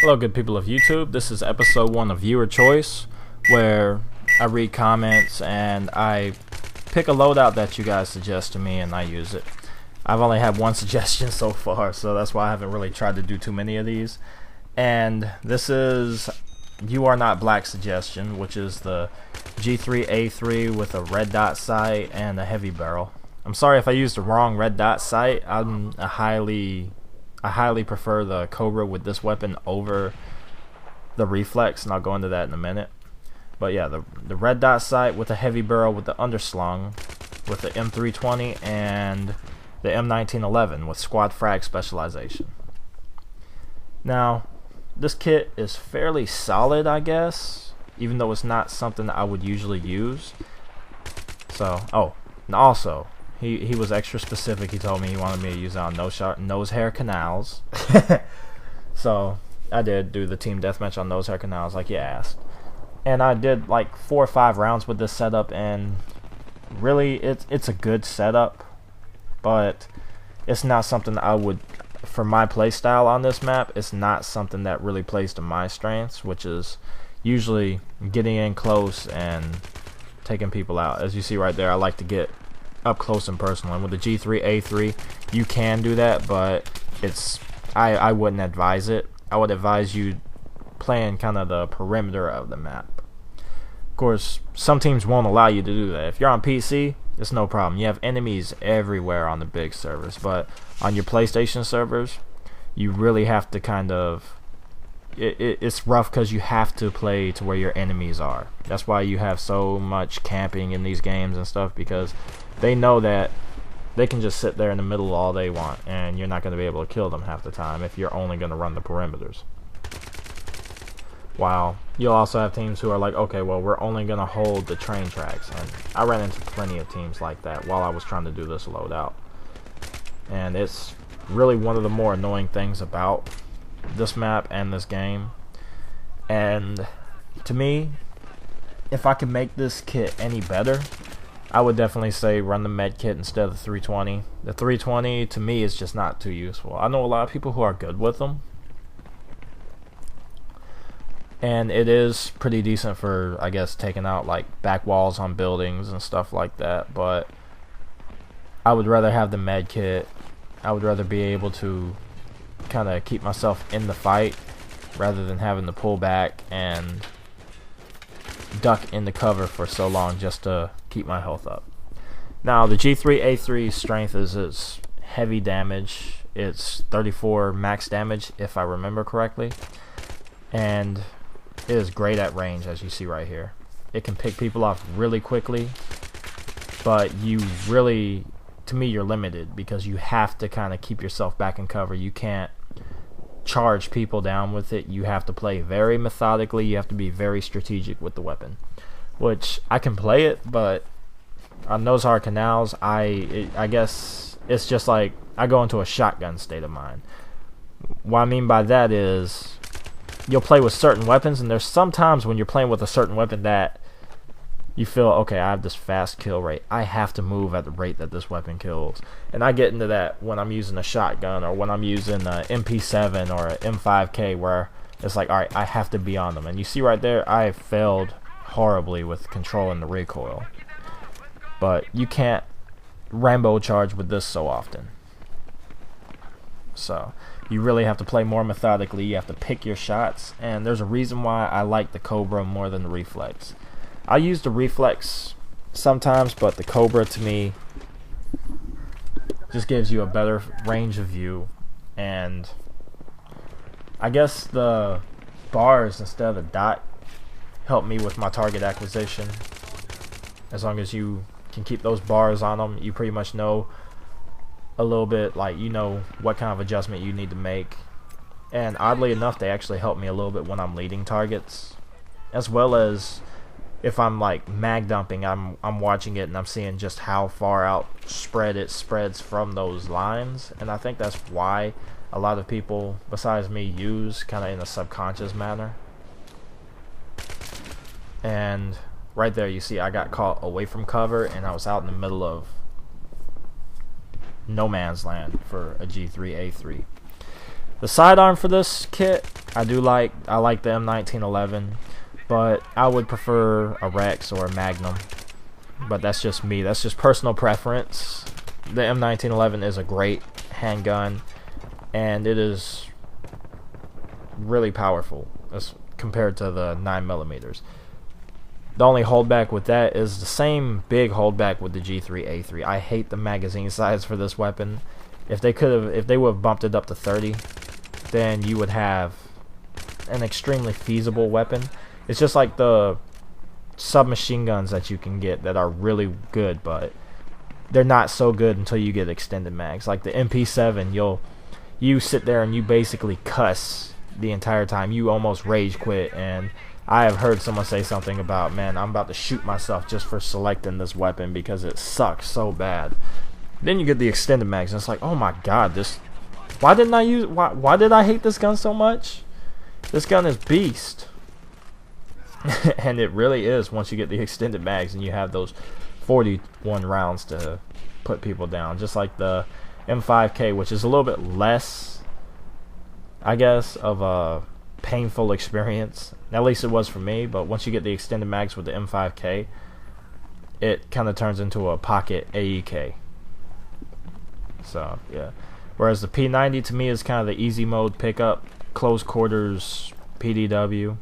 Hello, good people of YouTube. This is episode 1 of Viewer Choice, where I read comments and I pick a loadout that you guys suggest to me and I use it. I've only had one suggestion so far, so that's why I haven't really tried to do too many of these. And this is You Are Not Black suggestion, which is the G3A3 with a red dot sight and a heavy barrel. I'm sorry if I used the wrong red dot sight. I highly prefer the Cobra with this weapon over the reflex, and I'll go into that in a minute. But yeah, the red dot sight with the heavy barrel with the underslung, with the M320 and the M1911 with squad frag specialization. Now, this kit is fairly solid, I guess, even though it's not something that I would usually use. So, and also, he was extra specific. He told me he wanted me to use it on nose hair canals. So I did do the team deathmatch on nose hair canals like you asked, and I did like 4 or 5 rounds with this setup, and really it's a good setup, but it's not something I would, for my play style on this map, it's not something that really plays to my strengths, which is usually getting in close and taking people out. As you see right there, I like to get up close and personal, and with the G3A3 you can do that, but I wouldn't advise it. I would advise you playing kind of the perimeter of the map. Of course, some teams won't allow you to do that. If you're on PC, it's no problem. You have enemies everywhere on the big servers, but on your PlayStation servers, you really have to kind of, it's rough because you have to play to where your enemies are. That's why you have so much camping in these games and stuff, because they know that they can just sit there in the middle all they want and you're not going to be able to kill them half the time if you're only going to run the perimeters. While you'll also have teams who are like, okay, well, we're only going to hold the train tracks, and I ran into plenty of teams like that while I was trying to do this loadout. And it's really one of the more annoying things about this map and this game. And to me, if I could make this kit any better, I would definitely say run the med kit instead of the 320. The 320 to me is just not too useful. I know a lot of people who are good with them, and it is pretty decent for, I guess, taking out like back walls on buildings and stuff like that, but I would rather have the med kit. I would rather be able to kind of keep myself in the fight rather than having to pull back and duck into cover for so long just to keep my health up. Now, the G3A3's strength is its heavy damage. It's 34 max damage, if I remember correctly, and it is great at range, as you see right here. It can pick people off really quickly, but you really, to me, you're limited because you have to kind of keep yourself back in cover. You can't charge people down with it. You have to play very methodically. You have to be very strategic with the weapon, which I can play it, but on those hard canals, I guess it's just like I go into a shotgun state of mind. What I mean by that is you'll play with certain weapons, and there's sometimes when you're playing with a certain weapon that you feel, okay, I have this fast kill rate. I have to move at the rate that this weapon kills. And I get into that when I'm using a shotgun or when I'm using an MP7 or an M5K, where it's like, alright, I have to be on them. And you see right there, I failed horribly with controlling the recoil. But you can't Rambo charge with this so often. So you really have to play more methodically. You have to pick your shots. And there's a reason why I like the Cobra more than the reflex. I use the reflex sometimes, but the Cobra to me just gives you a better range of view, and I guess the bars instead of the dot help me with my target acquisition. As long as you can keep those bars on them, you pretty much know a little bit, like, you know what kind of adjustment you need to make. And oddly enough, they actually help me a little bit when I'm leading targets, as well as if I'm like mag dumping, I'm watching it and I'm seeing just how far out spread it spreads from those lines. And I think that's why a lot of people besides me use kind of in a subconscious manner. And right there you see I got caught away from cover, and I was out in the middle of no man's land for a G3A3. The sidearm for this kit I like the M1911, but I would prefer a Rex or a Magnum. But that's just me. That's just personal preference. The M1911 is a great handgun, and it is really powerful as compared to the 9mm. The only holdback with that is the same big holdback with the G3A3. I hate the magazine size for this weapon. If they would have bumped it up to 30, then you would have an extremely feasible weapon. It's just like the submachine guns that you can get that are really good, but they're not so good until you get extended mags. Like the MP7, you sit there and you basically cuss the entire time. You almost rage quit. And I have heard someone say something about, man, I'm about to shoot myself just for selecting this weapon because it sucks so bad. Then you get the extended mags and it's like, oh my god, why did I hate this gun so much? This gun is beast. And it really is once you get the extended mags and you have those 41 rounds to put people down. Just like the M5K, which is a little bit less, I guess, of a painful experience. At least it was for me, but once you get the extended mags with the M5K, it kind of turns into a pocket AEK. So, yeah. Whereas the P90 to me is kind of the easy mode pickup, close quarters PDW.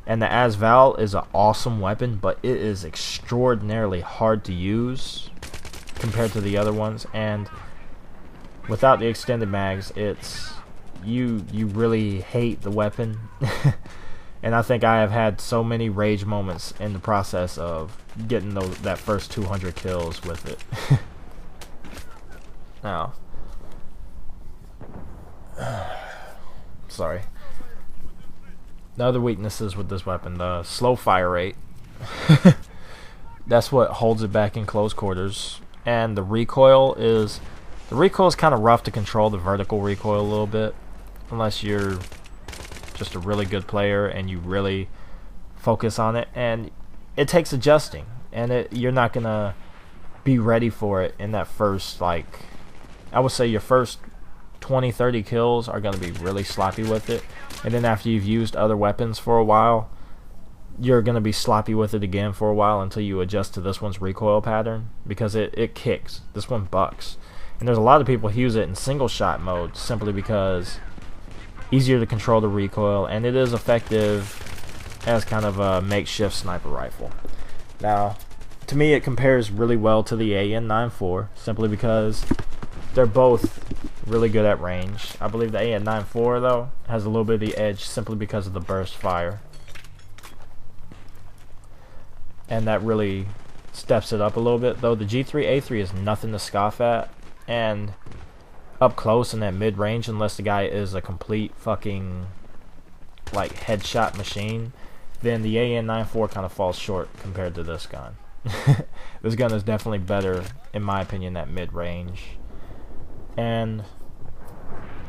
And the Asval is an awesome weapon, but it is extraordinarily hard to use compared to the other ones. And without the extended mags, it's you really hate the weapon. And I think I have had so many rage moments in the process of getting that first 200 kills with it. Now, sorry. The other weaknesses with this weapon, the slow fire rate. That's what holds it back in close quarters. And the recoil is kind of rough to control, the vertical recoil a little bit, unless you're just a really good player and you really focus on it. And it takes adjusting, and you're not gonna be ready for it in that first, like, I would say your first 20-30 kills are going to be really sloppy with it, and then after you've used other weapons for a while, you're going to be sloppy with it again for a while until you adjust to this one's recoil pattern, because it kicks. This one bucks. And there's a lot of people who use it in single shot mode simply because easier to control the recoil, and it is effective as kind of a makeshift sniper rifle. Now, to me it compares really well to the AN-94 simply because they're both really good at range. I believe the AN-94 though has a little bit of the edge simply because of the burst fire, and that really steps it up a little bit. Though the G3A3 is nothing to scoff at, and up close in that mid range, unless the guy is a complete fucking like headshot machine, then the AN-94 kind of falls short compared to this gun. This gun is definitely better in my opinion at mid range, and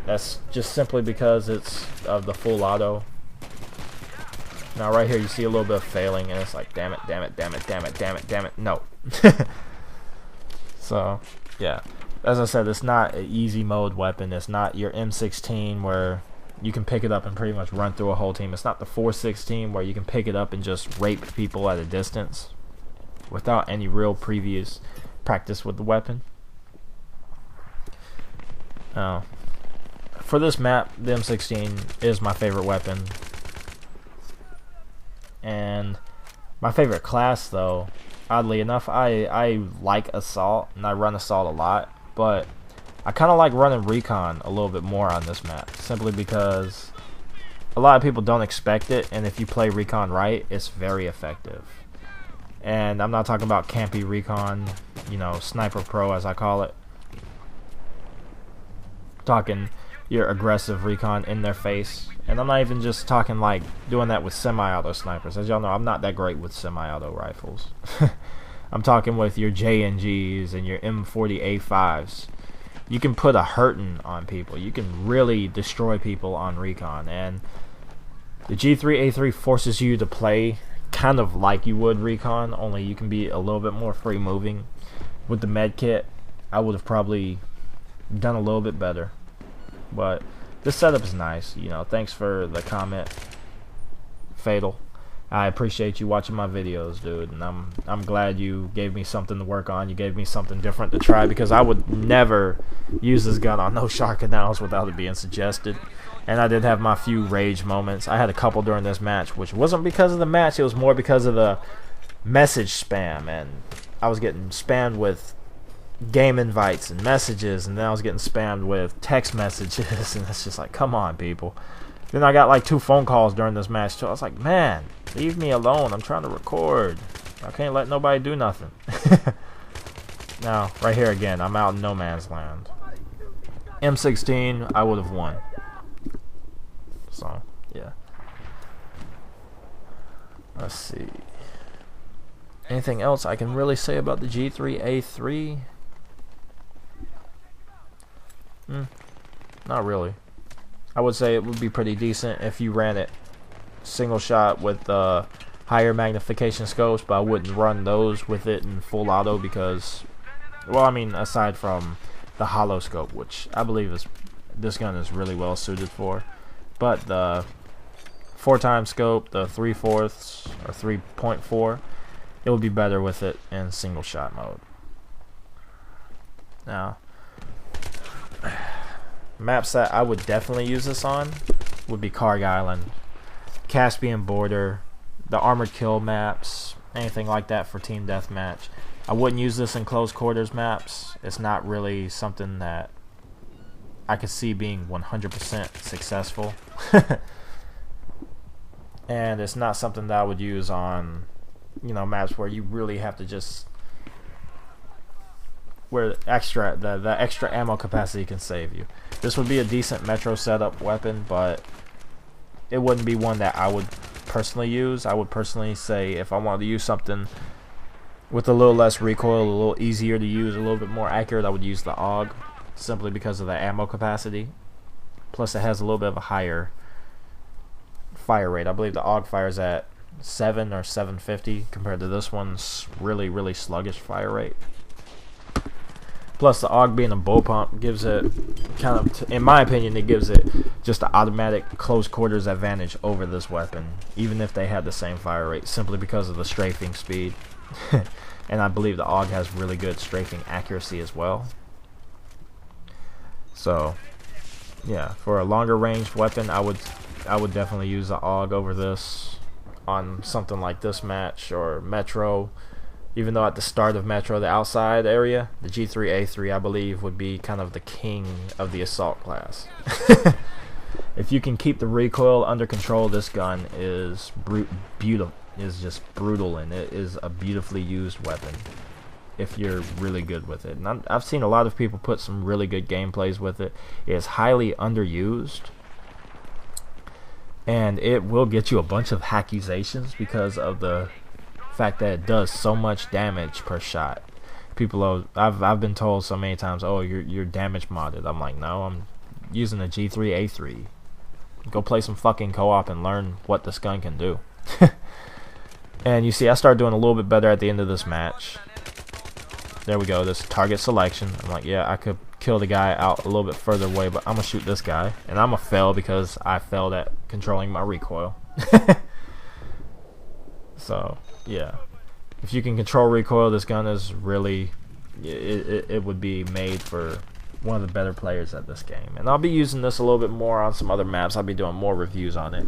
that's just simply because it's of the full auto. Now right here you see a little bit of failing, and it's like, damn it, damn it, damn it, damn it, damn it, damn it, no. So yeah, as I said, it's not an easy mode weapon. It's not your M16 where you can pick it up and pretty much run through a whole team. It's not the 416 where you can pick it up and just rape people at a distance without any real previous practice with the weapon. For this map, the M16 is my favorite weapon. And my favorite class, though, oddly enough, I like Assault, and I run Assault a lot, but I kind of like running Recon a little bit more on this map, simply because a lot of people don't expect it, and if you play Recon right, it's very effective. And I'm not talking about campy Recon, you know, Sniper Pro as I call it. I'm talking your aggressive Recon in their face. And I'm not even just talking like doing that with semi-auto snipers. As y'all know, I'm not that great with semi-auto rifles. I'm talking with your JNGs and your M40A5s. You can put a hurtin' on people. You can really destroy people on Recon. And the G3A3 forces you to play kind of like you would Recon, only you can be a little bit more free moving. With the med kit, I would have probably done a little bit better. But this setup is nice. You know, thanks for the comment, Fatal. I appreciate you watching my videos, dude, and I'm glad you gave me something to work on. You gave me something different to try, because I would never use this gun on no shark canals without it being suggested. And I did have my few rage moments. I had a couple during this match, which wasn't because of the match. It was more because of the message spam, and I was getting spammed with game invites and messages, and then I was getting spammed with text messages, and it's just like, come on, people. Then I got like 2 phone calls during this match too. I was like, man, leave me alone. I'm trying to record. I can't let nobody do nothing. Now, right here again, I'm out in no man's land. M16, I would have won. So, yeah. Let's see. Anything else I can really say about the G3A3? Not really. I would say it would be pretty decent if you ran it single shot with higher magnification scopes, but I wouldn't run those with it in full auto because, well, I mean, aside from the hollow scope, which I believe this gun is really well suited for, but the 4x scope, the 3/4 or 3.4, it would be better with it in single shot mode. Now, maps that I would definitely use this on would be Karg Island, Caspian Border, the Armored Kill maps, anything like that for team deathmatch. I wouldn't use this in close quarters maps. It's not really something that I could see being 100% successful. And it's not something that I would use on, you know, maps where you really have to just, where the extra ammo capacity can save you. This would be a decent metro setup weapon, but it wouldn't be one that I would personally use. I would personally say if I wanted to use something with a little less recoil, a little easier to use, a little bit more accurate, I would use the AUG, simply because of the ammo capacity. Plus it has a little bit of a higher fire rate. I believe the AUG fires at 7 or 750 compared to this one's really sluggish fire rate. Plus the AUG being a bull pump gives it kind of, in my opinion, it gives it just an automatic close quarters advantage over this weapon, even if they had the same fire rate, simply because of the strafing speed. And I believe the AUG has really good strafing accuracy as well. So yeah, for a longer range weapon, I would definitely use the AUG over this on something like this match or Metro. Even though at the start of Metro, the outside area, the G3A3, I believe, would be kind of the king of the assault class. If you can keep the recoil under control, this gun is just brutal, and it is a beautifully used weapon if you're really good with it. And I've seen a lot of people put some really good gameplays with it. It is highly underused, and it will get you a bunch of accusations because of the fact that it does so much damage per shot. People, I've been told so many times, oh, you're damage modded. I'm like, no, I'm using a G3A3. Go play some fucking co-op and learn what this gun can do. And you see, I started doing a little bit better at the end of this match. There we go, this target selection. I'm like, yeah, I could kill the guy out a little bit further away, but I'm gonna shoot this guy, and I'm gonna fail because I failed at controlling my recoil. So yeah, if you can control recoil, this gun is really, it would be made for one of the better players at this game. And I'll be using this a little bit more on some other maps. I'll be doing more reviews on it.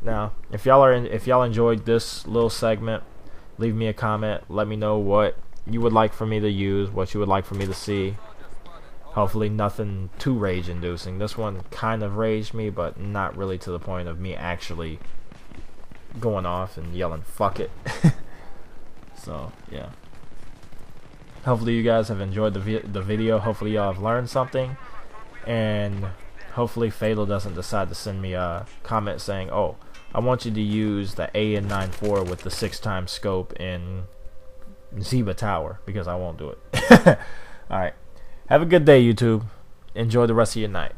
Now, if y'all enjoyed this little segment, leave me a comment. Let me know what you would like for me to use, what you would like for me to see. Hopefully nothing too rage inducing. This one kind of raged me, but not really to the point of me actually going off and yelling fuck it. So yeah, hopefully you guys have enjoyed the video. Hopefully y'all have learned something, and hopefully Fatal doesn't decide to send me a comment saying, oh, I want you to use the AN94 with the 6x scope in Zeba Tower, because I won't do it. Alright, have a good day, YouTube. Enjoy the rest of your night.